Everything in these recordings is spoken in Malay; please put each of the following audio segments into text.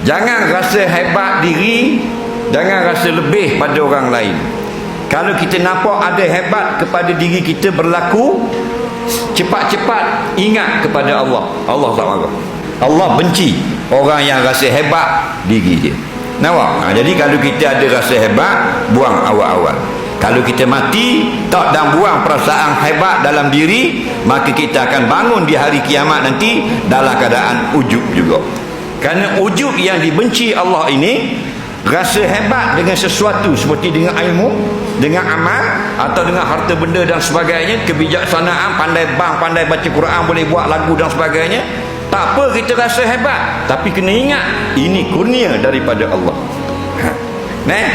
Jangan rasa hebat diri, jangan rasa lebih pada orang lain. Kalau kita nampak ada hebat kepada diri kita berlaku, cepat-cepat ingat kepada Allah. Allah tak marah. Allah benci orang yang rasa hebat diri dia. Nampak? Jadi kalau kita ada rasa hebat, buang awal-awal. Kalau kita mati tak dan buang perasaan hebat dalam diri, maka kita akan bangun di hari kiamat nanti dalam keadaan ujub juga. Kerana ujub yang dibenci Allah ini, rasa hebat dengan sesuatu seperti dengan ilmu, dengan amal, atau dengan harta benda dan sebagainya, kebijaksanaan, pandai bang, pandai baca Quran, boleh buat lagu dan sebagainya. Tak apa kita rasa hebat, tapi kena ingat ini kurnia daripada Allah.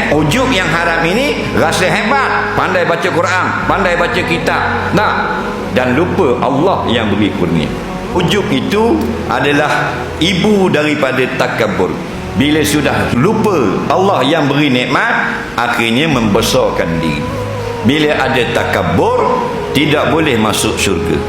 Ujub yang haram ini, rasa hebat, pandai baca Quran, pandai baca kitab, dan lupa Allah yang beri kurnia. Ujub itu adalah ibu daripada takabur. Bila sudah lupa Allah yang beri nikmat, akhirnya membesarkan diri. Bila ada takabur, tidak boleh masuk syurga.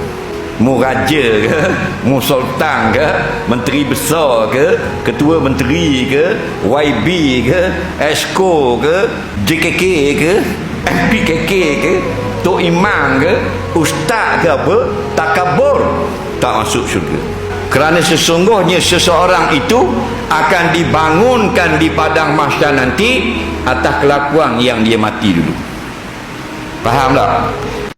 Mu raja ke, mu sultan ke, menteri besar ke, ketua menteri ke, YB ke, Esko ke, JKK ke, MPKK ke, Tok Imam ke, ustaz ke apa, takabur, tak masuk syurga. Kerana sesungguhnya seseorang itu akan dibangunkan di padang mahsyar nanti atas kelakuan yang dia mati dulu. Faham tak?